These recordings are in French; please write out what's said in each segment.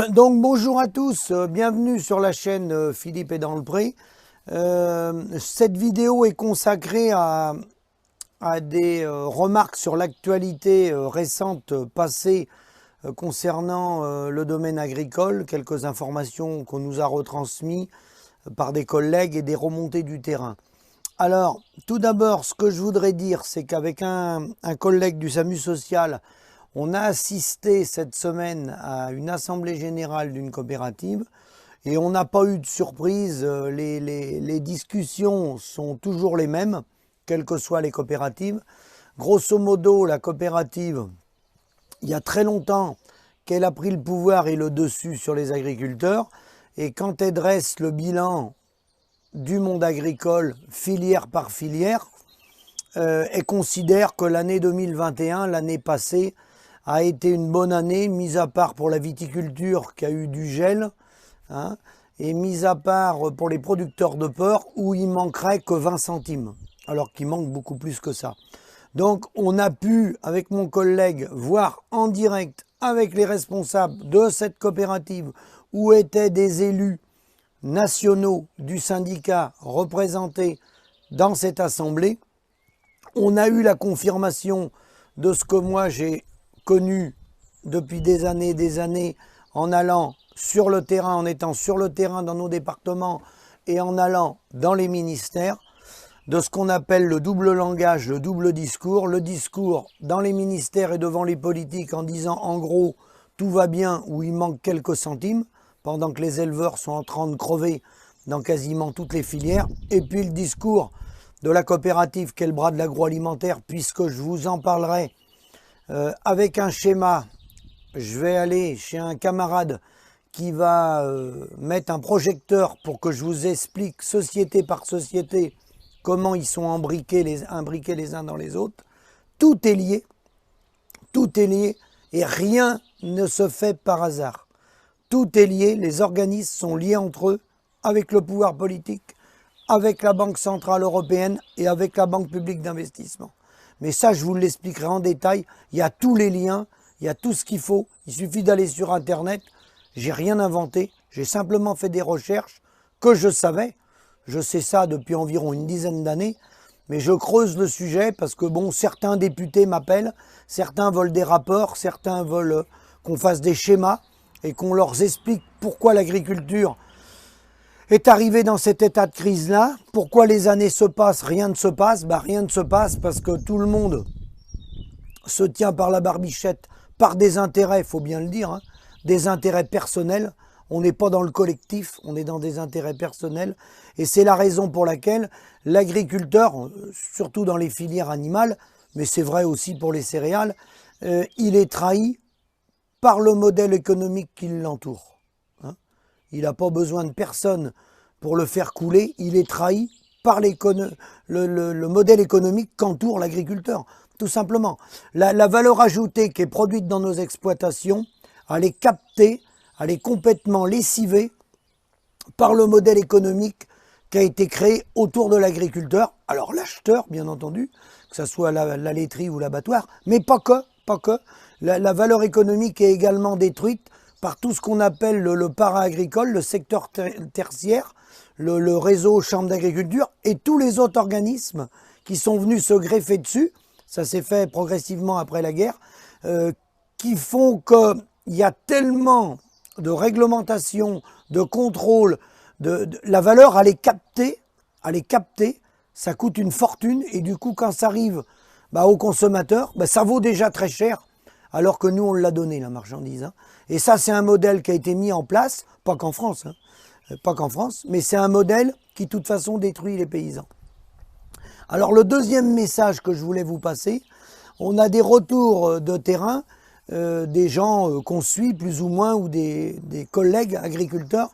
Donc bonjour à tous, bienvenue sur la chaîne Philippe est dans le pré. Cette vidéo est consacrée à des remarques sur l'actualité récente passée concernant le domaine agricole, quelques informations qu'on nous a retransmises par des collègues et des remontées du terrain. Alors, tout d'abord, ce que je voudrais dire, c'est qu'avec un collègue du SAMU social, on a assisté cette semaine à une assemblée générale d'une coopérative et on n'a pas eu de surprise. Les discussions sont toujours les mêmes, quelles que soient les coopératives. Grosso modo, la coopérative, il y a très longtemps qu'elle a pris le pouvoir et le dessus sur les agriculteurs. Et quand elle dresse le bilan du monde agricole, filière par filière, elle considère que l'année 2021, l'année passée, a été une bonne année, mis à part pour la viticulture qui a eu du gel, et mis à part pour les producteurs de porc où il manquerait que 20 centimes, alors qu'il manque beaucoup plus que ça. Donc on a pu, avec mon collègue, voir en direct avec les responsables de cette coopérative où étaient des élus nationaux du syndicat représentés dans cette assemblée. On a eu la confirmation de ce que moi j'ai connu depuis des années en allant sur le terrain, en étant sur le terrain dans nos départements et en allant dans les ministères, de ce qu'on appelle le double langage, le double discours. Le discours dans les ministères et devant les politiques en disant en gros tout va bien ou il manque quelques centimes, pendant que les éleveurs sont en train de crever dans quasiment toutes les filières. Et puis le discours de la coopérative qui est le bras de l'agroalimentaire, puisque je vous en parlerai avec un schéma. Je vais aller chez un camarade qui va mettre un projecteur pour que je vous explique société par société comment ils sont imbriqués les uns dans les autres. Tout est lié et rien ne se fait par hasard. Tout est lié, les organismes sont liés entre eux avec le pouvoir politique, avec la Banque Centrale Européenne et avec la Banque Publique d'Investissement. Mais ça, je vous l'expliquerai en détail. Il y a tous les liens, il y a tout ce qu'il faut. Il suffit d'aller sur Internet. J'ai rien inventé. J'ai simplement fait des recherches que je savais. Je sais ça depuis environ une dizaine d'années. Mais je creuse le sujet parce que, bon, certains députés m'appellent, certains veulent des rapports, certains veulent qu'on fasse des schémas et qu'on leur explique pourquoi l'agriculture est arrivé dans cet état de crise-là. Pourquoi les années se passent, rien ne se passe? Rien ne se passe parce que tout le monde se tient par la barbichette, par des intérêts, il faut bien le dire, des intérêts personnels. On n'est pas dans le collectif, on est dans des intérêts personnels. Et c'est la raison pour laquelle l'agriculteur, surtout dans les filières animales, mais c'est vrai aussi pour les céréales, il est trahi par le modèle économique qui l'entoure. Il n'a pas besoin de personne pour le faire couler. Il est trahi par le modèle économique qu'entoure l'agriculteur, tout simplement. La valeur ajoutée qui est produite dans nos exploitations, elle est captée, elle est complètement lessivée par le modèle économique qui a été créé autour de l'agriculteur. Alors l'acheteur, bien entendu, que ce soit la laiterie ou l'abattoir, mais pas que. La valeur économique est également détruite par tout ce qu'on appelle le para-agricole, le secteur tertiaire, le réseau chambre d'agriculture et tous les autres organismes qui sont venus se greffer dessus. Ça s'est fait progressivement après la guerre, qui font qu'il y a tellement de réglementation, de contrôle, la valeur, elle est captée, ça coûte une fortune et du coup quand ça arrive au consommateur, ça vaut déjà très cher alors que nous on l'a donné la marchandise. Et ça c'est un modèle qui a été mis en place, pas qu'en France, mais c'est un modèle qui de toute façon détruit les paysans. Alors le deuxième message que je voulais vous passer, on a des retours de terrain, des gens qu'on suit plus ou moins ou des collègues agriculteurs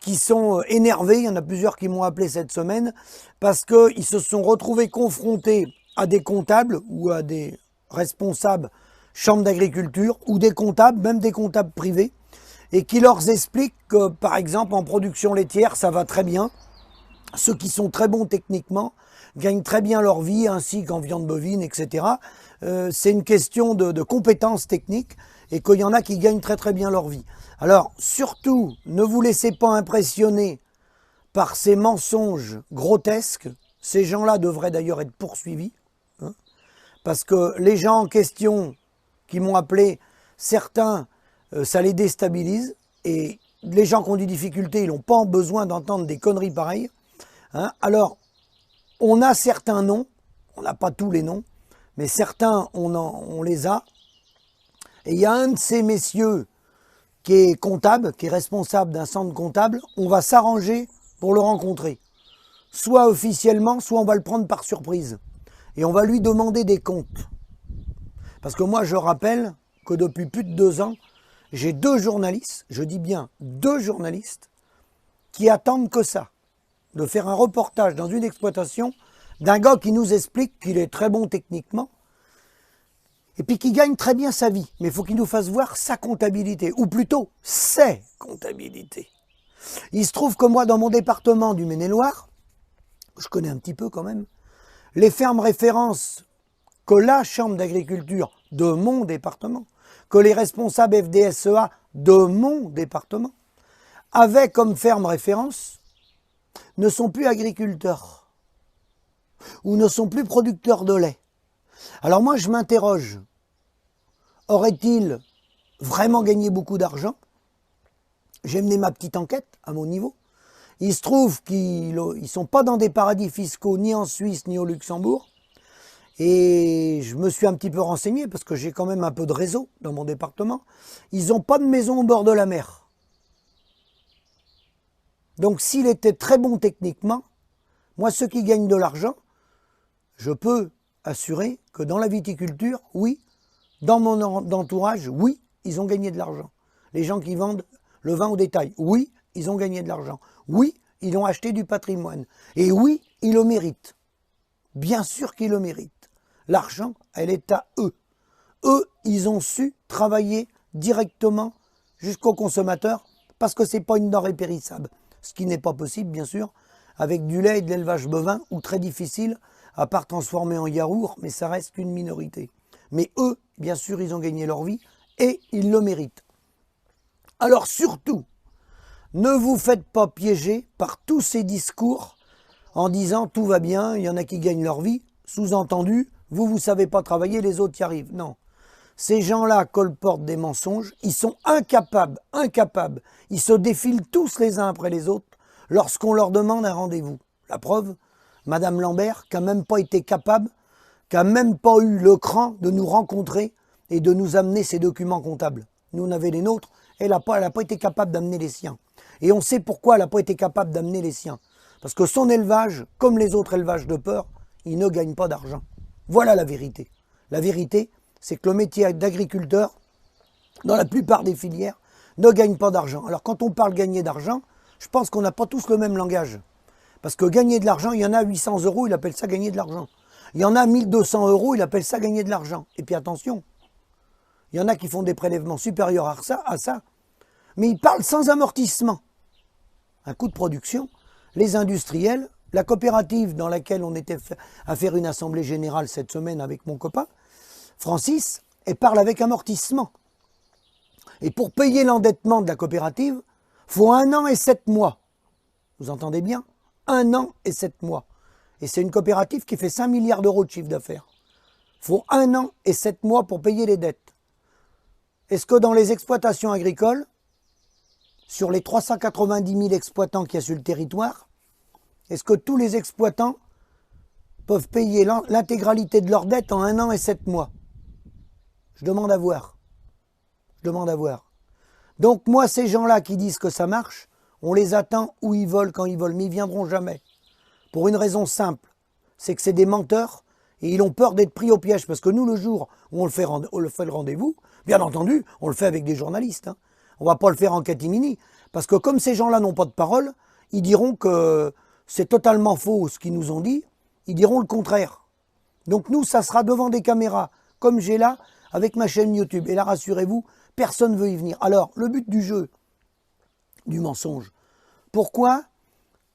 qui sont énervés. Il y en a plusieurs qui m'ont appelé cette semaine parce qu'ils se sont retrouvés confrontés à des comptables ou à des responsables chambres d'agriculture ou des comptables, même des comptables privés, et qui leur expliquent que par exemple en production laitière ça va très bien, ceux qui sont très bons techniquement gagnent très bien leur vie, ainsi qu'en viande bovine, etc. C'est une question de compétences techniques et qu'il y en a qui gagnent très très bien leur vie. Alors, surtout, ne vous laissez pas impressionner par ces mensonges grotesques. Ces gens-là devraient d'ailleurs être poursuivis, hein, parce que les gens en question qui m'ont appelé, certains, ça les déstabilise, et les gens qui ont des difficultés, ils n'ont pas besoin d'entendre des conneries pareilles. Hein. Alors, on a certains noms, on n'a pas tous les noms, mais certains, on les a. Et il y a un de ces messieurs qui est comptable, qui est responsable d'un centre comptable, on va s'arranger pour le rencontrer. Soit officiellement, soit on va le prendre par surprise. Et on va lui demander des comptes. Parce que moi, je rappelle que depuis plus de 2 ans, j'ai 2 journalistes, je dis bien 2 journalistes, qui attendent que ça, de faire un reportage dans une exploitation d'un gars qui nous explique qu'il est très bon techniquement, et puis qui gagne très bien sa vie. Mais il faut qu'il nous fasse voir sa comptabilité, ou plutôt ses comptabilités. Il se trouve que moi, dans mon département du Maine-et-Loire, je connais un petit peu quand même, les fermes références que la Chambre d'agriculture de mon département, que les responsables FDSEA de mon département, avaient comme ferme référence, ne sont plus agriculteurs ou ne sont plus producteurs de lait. Alors moi, je m'interroge, aurait-il vraiment gagné beaucoup d'argent? J'ai mené ma petite enquête à mon niveau. Il se trouve qu'ils ne sont pas dans des paradis fiscaux, ni en Suisse, ni au Luxembourg. Et je me suis un petit peu renseigné, parce que j'ai quand même un peu de réseau dans mon département. Ils n'ont pas de maison au bord de la mer. Donc s'il était très bon techniquement, moi ceux qui gagnent de l'argent, je peux assurer que dans la viticulture, oui, dans mon entourage, oui, ils ont gagné de l'argent. Les gens qui vendent le vin au détail, oui, ils ont gagné de l'argent. Oui, ils ont acheté du patrimoine. Et oui, ils le méritent. Bien sûr qu'ils le méritent. L'argent, elle est à eux. Eux, ils ont su travailler directement jusqu'au consommateur parce que ce n'est pas une denrée périssable. Ce qui n'est pas possible, bien sûr, avec du lait et de l'élevage bovin, ou très difficile, à part transformer en yaourt, mais ça reste qu'une minorité. Mais eux, bien sûr, ils ont gagné leur vie et ils le méritent. Alors surtout, ne vous faites pas piéger par tous ces discours en disant tout va bien, il y en a qui gagnent leur vie. Sous-entendu, vous ne savez pas travailler, les autres y arrivent. Non. Ces gens-là colportent des mensonges, ils sont incapables. Ils se défilent tous les uns après les autres lorsqu'on leur demande un rendez-vous. La preuve, Madame Lambert, qui n'a même pas été capable, qui n'a même pas eu le cran de nous rencontrer et de nous amener ses documents comptables. Nous, on avait les nôtres, elle n'a pas été capable d'amener les siens. Et on sait pourquoi elle n'a pas été capable d'amener les siens. Parce que son élevage, comme les autres élevages de peur, il ne gagne pas d'argent. Voilà la vérité. La vérité, c'est que le métier d'agriculteur, dans la plupart des filières, ne gagne pas d'argent. Alors quand on parle gagner d'argent, je pense qu'on n'a pas tous le même langage. Parce que gagner de l'argent, il y en a 800 €, il appelle ça gagner de l'argent. Il y en a 1200 €, il appelle ça gagner de l'argent. Et puis attention, il y en a qui font des prélèvements supérieurs à ça, mais ils parlent sans amortissement. Un coût de production, les industriels, la coopérative dans laquelle on était à faire une assemblée générale cette semaine avec mon copain, Francis, elle parle avec amortissement. Et pour payer l'endettement de la coopérative, il faut 1 an et 7 mois. Vous entendez bien? 1 an et 7 mois. Et c'est une coopérative qui fait 5 milliards d'euros de chiffre d'affaires. Il faut 1 an et 7 mois pour payer les dettes. Est-ce que dans les exploitations agricoles, sur les 390 000 exploitants qu'il y a sur le territoire, est-ce que tous les exploitants peuvent payer l'intégralité de leurs dettes en 1 an et 7 mois? Je demande à voir. Je demande à voir. Donc moi, ces gens-là qui disent que ça marche, on les attend où ils veulent, quand ils veulent, mais ils ne viendront jamais. Pour une raison simple, c'est que c'est des menteurs et ils ont peur d'être pris au piège. Parce que nous, le jour où on le fait le rendez-vous, bien entendu, on le fait avec des journalistes. Hein. On ne va pas le faire en catimini. Parce que comme ces gens-là n'ont pas de parole, ils diront que c'est totalement faux ce qu'ils nous ont dit. Ils diront le contraire. Donc nous, ça sera devant des caméras, comme j'ai là, avec ma chaîne YouTube. Et là, rassurez-vous, personne ne veut y venir. Alors, le but du jeu, du mensonge. Pourquoi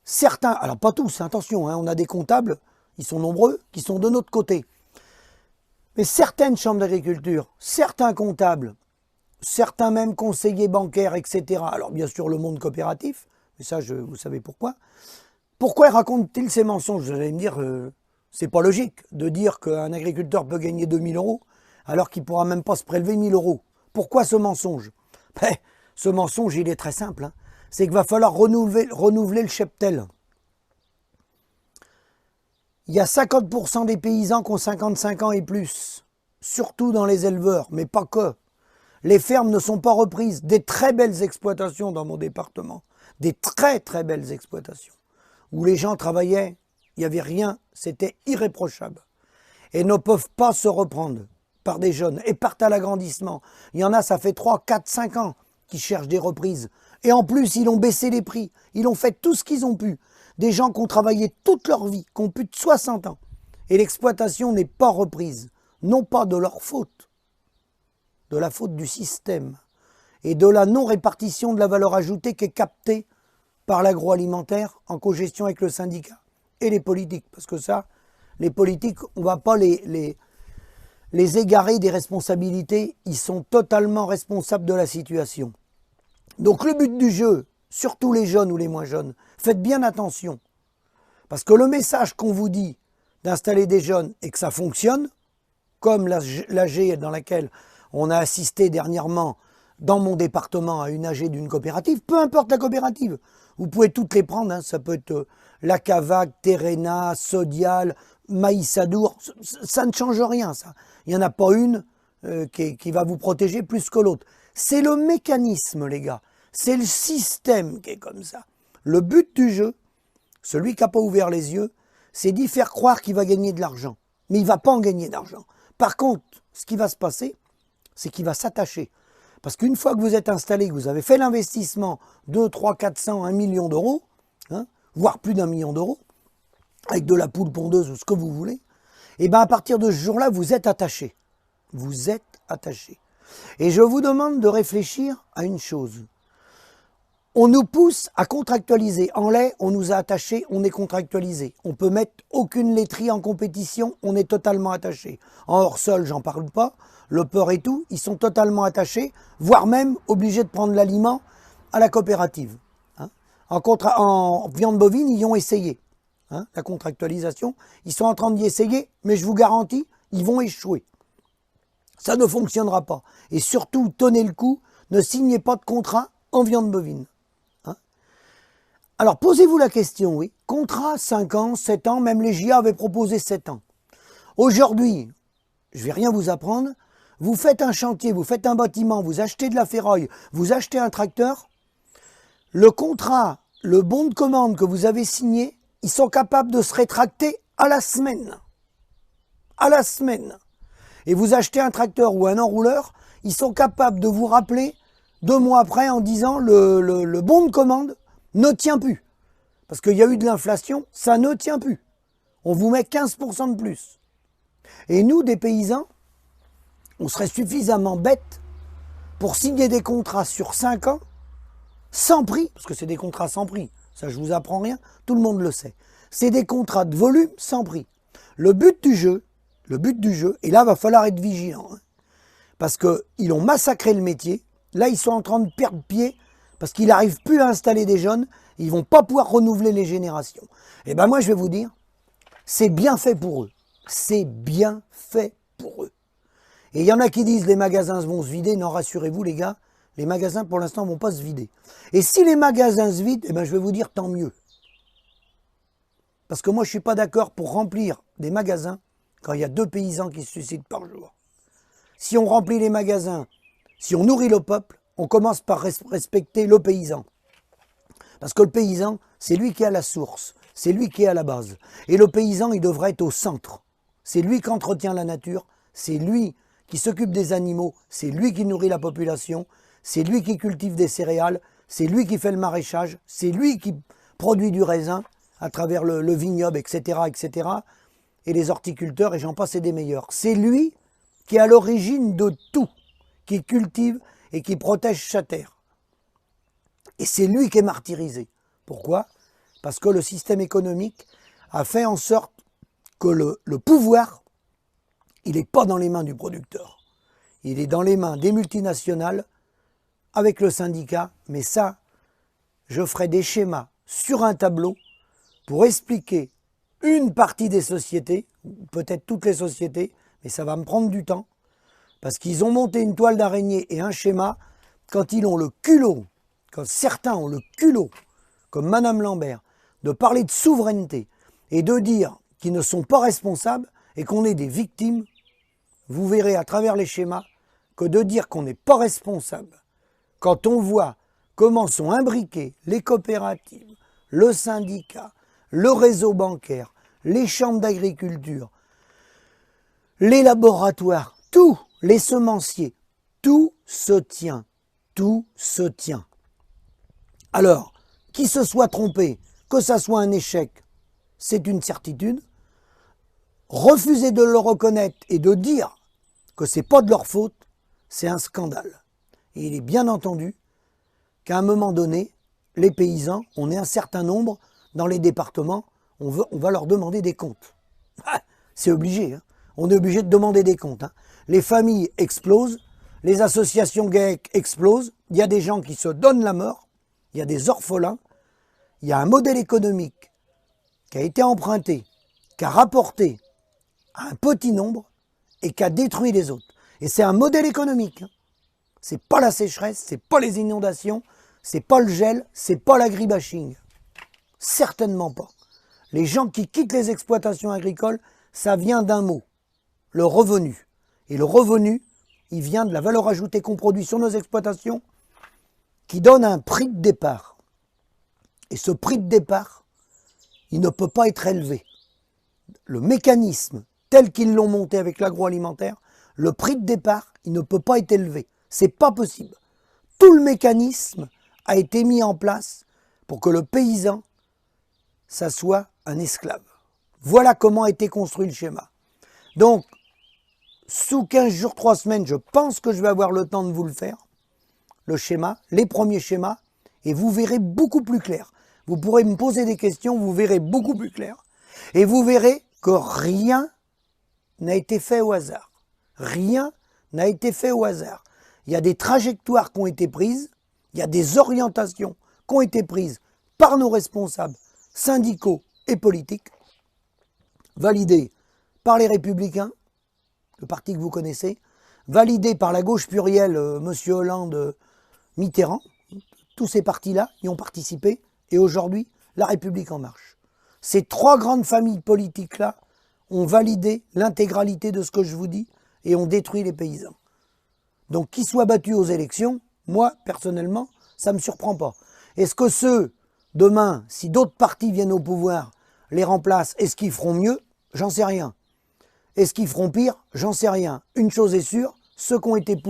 certains, alors pas tous, attention, hein, on a des comptables, ils sont nombreux, qui sont de notre côté. Mais certaines chambres d'agriculture, certains comptables, certains même conseillers bancaires, etc. Alors bien sûr le monde coopératif, mais ça vous savez pourquoi. Pourquoi racontent-ils ces mensonges? Vous allez me dire, c'est pas logique de dire qu'un agriculteur peut gagner 2000 euros alors qu'il ne pourra même pas se prélever 1000 euros. Pourquoi ce mensonge? Ben, ce mensonge, il est très simple. Hein. C'est qu'il va falloir renouveler le cheptel. Il y a 50% des paysans qui ont 55 ans et plus, surtout dans les éleveurs, mais pas que. Les fermes ne sont pas reprises. Des très belles exploitations dans mon département, des très très belles exploitations, où les gens travaillaient, il n'y avait rien, c'était irréprochable. Et ne peuvent pas se reprendre par des jeunes et partent à l'agrandissement. Il y en a, ça fait 3, 4, 5 ans qui cherchent des reprises. Et en plus, ils ont baissé les prix. Ils ont fait tout ce qu'ils ont pu. Des gens qui ont travaillé toute leur vie, qui ont plus de 60 ans. Et l'exploitation n'est pas reprise. Non pas de leur faute, de la faute du système et de la non-répartition de la valeur ajoutée qui est captée par l'agroalimentaire en cogestion avec le syndicat et les politiques. Parce que ça, les politiques, on ne va pas les égarer des responsabilités. Ils sont totalement responsables de la situation. Donc le but du jeu, surtout les jeunes ou les moins jeunes, faites bien attention. Parce que le message qu'on vous dit d'installer des jeunes et que ça fonctionne, comme l'AG dans laquelle on a assisté dernièrement dans mon département à une AG d'une coopérative, peu importe la coopérative, vous pouvez toutes les prendre, hein, ça peut être la Cavac, Terrena, Sodial, Maïsadour, ça ne change rien ça. Il n'y en a pas une qui va vous protéger plus que l'autre. C'est le mécanisme les gars, c'est le système qui est comme ça. Le but du jeu, celui qui n'a pas ouvert les yeux, c'est d'y faire croire qu'il va gagner de l'argent. Mais il ne va pas en gagner d'argent. Par contre, ce qui va se passer, c'est qu'il va s'attacher. Parce qu'une fois que vous êtes installé, que vous avez fait l'investissement 2, 3, 400, 1 million d'euros, hein, voire plus d'1 million d'euros, avec de la poule pondeuse ou ce que vous voulez, et bien à partir de ce jour-là, vous êtes attaché. Vous êtes attaché. Et je vous demande de réfléchir à une chose. On nous pousse à contractualiser. En lait, on nous a attachés, on est contractualisé. On peut mettre aucune laiterie en compétition, on est totalement attaché. En hors-sol, j'en parle pas. Le porc et tout, ils sont totalement attachés, voire même obligés de prendre l'aliment à la coopérative. Hein. En viande bovine, ils y ont essayé. Hein, la contractualisation, ils sont en train d'y essayer, mais je vous garantis, ils vont échouer. Ça ne fonctionnera pas. Et surtout, tenez le coup, ne signez pas de contrat en viande bovine. Alors, posez-vous la question, oui. Contrat 5 ans, 7 ans, même les JA avaient proposé 7 ans. Aujourd'hui, je ne vais rien vous apprendre, vous faites un chantier, vous faites un bâtiment, vous achetez de la ferraille, vous achetez un tracteur, le contrat, le bon de commande que vous avez signé, ils sont capables de se rétracter à la semaine. À la semaine. Et vous achetez un tracteur ou un enrouleur, ils sont capables de vous rappeler 2 mois après en disant le bon de commande ne tient plus. Parce qu'il y a eu de l'inflation, ça ne tient plus. On vous met 15% de plus. Et nous, des paysans, on serait suffisamment bêtes pour signer des contrats sur 5 ans, sans prix, parce que c'est des contrats sans prix. Ça, je vous apprends rien, tout le monde le sait. C'est des contrats de volume sans prix. Le but du jeu, et là, il va falloir être vigilant, hein, parce qu'ils ont massacré le métier. Là, ils sont en train de perdre pied, parce qu'ils n'arrivent plus à installer des jeunes, ils ne vont pas pouvoir renouveler les générations. Et ben moi, je vais vous dire, c'est bien fait pour eux. C'est bien fait pour eux. Et il y en a qui disent les magasins vont se vider. Non, rassurez-vous les gars, les magasins pour l'instant ne vont pas se vider. Et si les magasins se vident, eh ben, je vais vous dire tant mieux. Parce que moi, je ne suis pas d'accord pour remplir des magasins quand il y a 2 paysans qui se suicident par jour. Si on remplit les magasins, si on nourrit le peuple, on commence par respecter le paysan. Parce que le paysan, c'est lui qui est à la source, c'est lui qui est à la base. Et le paysan, il devrait être au centre. C'est lui qui entretient la nature, c'est lui qui s'occupe des animaux, c'est lui qui nourrit la population, c'est lui qui cultive des céréales, c'est lui qui fait le maraîchage, c'est lui qui produit du raisin à travers le vignoble, etc., etc., et les horticulteurs, et j'en passe, et des meilleurs. C'est lui qui est à l'origine de tout, qui cultive et qui protège sa terre. Et c'est lui qui est martyrisé. Pourquoi? Parce que le système économique a fait en sorte que le pouvoir, il n'est pas dans les mains du producteur. il est dans les mains des multinationales avec le syndicat. Mais ça, je ferai des schémas sur un tableau pour expliquer une partie des sociétés, peut-être toutes les sociétés, mais ça va me prendre du temps, parce qu'ils ont monté une toile d'araignée et un schéma, quand ils ont le culot, quand certains ont le culot, comme Madame Lambert, de parler de souveraineté et de dire qu'ils ne sont pas responsables et qu'on est des victimes, vous verrez à travers les schémas que de dire qu'on n'est pas responsable, quand on voit comment sont imbriquées les coopératives, le syndicat, le réseau bancaire, les chambres d'agriculture, les laboratoires, tous les semenciers, tout se tient, tout se tient. Alors, qui se soit trompé, que ça soit un échec, c'est une certitude. Refuser de le reconnaître et de dire que ce n'est pas de leur faute, c'est un scandale. Et il est bien entendu qu'à un moment donné, les paysans, on est un certain nombre dans les départements, on va leur demander des comptes. C'est obligé, hein. On est obligé de demander des comptes. Hein. Les familles explosent, les associations GAEC explosent, il y a des gens qui se donnent la mort, il y a des orphelins, il y a un modèle économique qui a été emprunté, qui a rapporté à un petit nombre et qui a détruit les autres. Et c'est un modèle économique. Hein. C'est pas la sécheresse, c'est pas les inondations, c'est pas le gel, c'est pas l'agribashing. Certainement pas. Les gens qui quittent les exploitations agricoles, ça vient d'un mot, le revenu. Et le revenu, il vient de la valeur ajoutée qu'on produit sur nos exploitations, qui donne un prix de départ. Et ce prix de départ, il ne peut pas être élevé. Le mécanisme tel qu'ils l'ont monté avec l'agroalimentaire, le prix de départ, il ne peut pas être élevé. C'est pas possible. Tout le mécanisme a été mis en place pour que le paysan, ça soit un esclave. Voilà comment a été construit le schéma. Donc, sous 15 jours, 3 semaines, je pense que je vais avoir le temps de vous le faire, le schéma, les premiers schémas, et vous verrez beaucoup plus clair. Vous pourrez me poser des questions, vous verrez beaucoup plus clair. Et vous verrez que rien n'a été fait au hasard. Rien n'a été fait au hasard. Il y a des trajectoires qui ont été prises, il y a des orientations qui ont été prises par nos responsables syndicaux et politiques, validées par les Républicains, le parti que vous connaissez, validées par la gauche plurielle, M. Hollande, Mitterrand. Tous ces partis-là y ont participé et aujourd'hui, la République en marche. Ces trois grandes familles politiques-là ont validé l'intégralité de ce que je vous dis et ont détruit les paysans. Donc, qu'ils soient battus aux élections, moi, personnellement, ça ne me surprend pas. Est-ce que ceux, demain, si d'autres partis viennent au pouvoir, les remplacent, est-ce qu'ils feront mieux? J'en sais rien. Est-ce qu'ils feront pire? J'en sais rien. Une chose est sûre, ceux qui ont été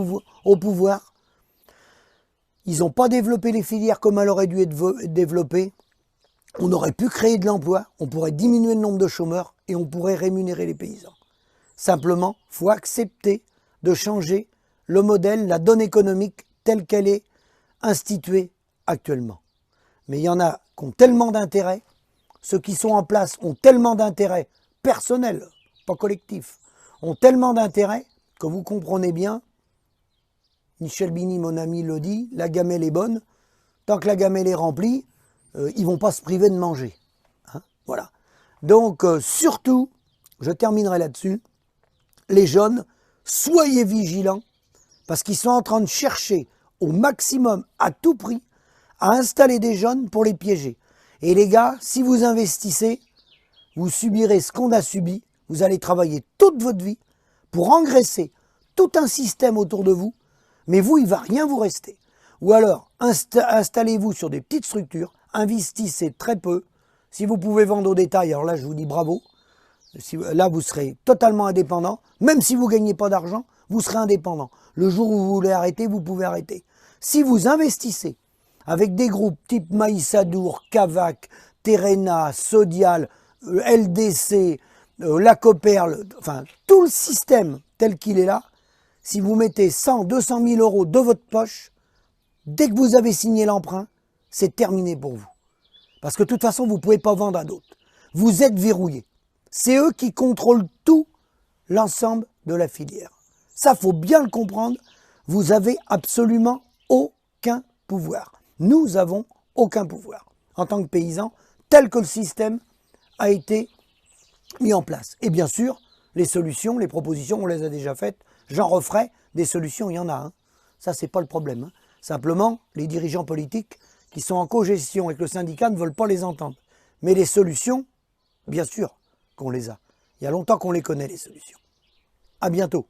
au pouvoir, ils n'ont pas développé les filières comme elles auraient dû être développées. On aurait pu créer de l'emploi, on pourrait diminuer le nombre de chômeurs et on pourrait rémunérer les paysans. Simplement, il faut accepter de changer le modèle, la donne économique telle qu'elle est instituée actuellement. Mais il y en a qui ont tellement d'intérêt, ceux qui sont en place ont tellement d'intérêt personnel, pas collectif, ont tellement d'intérêt que vous comprenez bien, Michel Bini, mon ami, le dit, la gamelle est bonne, tant que la gamelle est remplie, ils ne vont pas se priver de manger. Hein, voilà. Donc, surtout, je terminerai là-dessus, les jeunes, soyez vigilants, parce qu'ils sont en train de chercher au maximum, à tout prix, à installer des jeunes pour les piéger. Et les gars, si vous investissez, vous subirez ce qu'on a subi, vous allez travailler toute votre vie pour engraisser tout un système autour de vous, mais vous, il ne va rien vous rester. Ou alors, installez-vous sur des petites structures, investissez très peu. Si vous pouvez vendre au détail, alors là, je vous dis bravo. Là, vous serez totalement indépendant. Même si vous ne gagnez pas d'argent, vous serez indépendant. Le jour où vous voulez arrêter, vous pouvez arrêter. Si vous investissez avec des groupes type Maïsadour, Cavac, Terrena, Sodial, LDC, la Coperle, enfin, tout le système tel qu'il est là, si vous mettez 100, 200 000 euros de votre poche, dès que vous avez signé l'emprunt, c'est terminé pour vous. Parce que de toute façon, vous ne pouvez pas vendre à d'autres. Vous êtes verrouillé. C'est eux qui contrôlent tout l'ensemble de la filière. Ça, faut bien le comprendre. Vous avez absolument aucun pouvoir. Nous avons aucun pouvoir en tant que paysans, tel que le système a été mis en place. Et bien sûr, les solutions, les propositions, on les a déjà faites. J'en referai des solutions, il y en a. Hein. Ça, c'est pas le problème. Hein. Simplement, les dirigeants politiques qui sont en cogestion avec le syndicat ne veulent pas les entendre. Mais les solutions, bien sûr qu'on les a. Il y a longtemps qu'on les connaît, les solutions. À bientôt.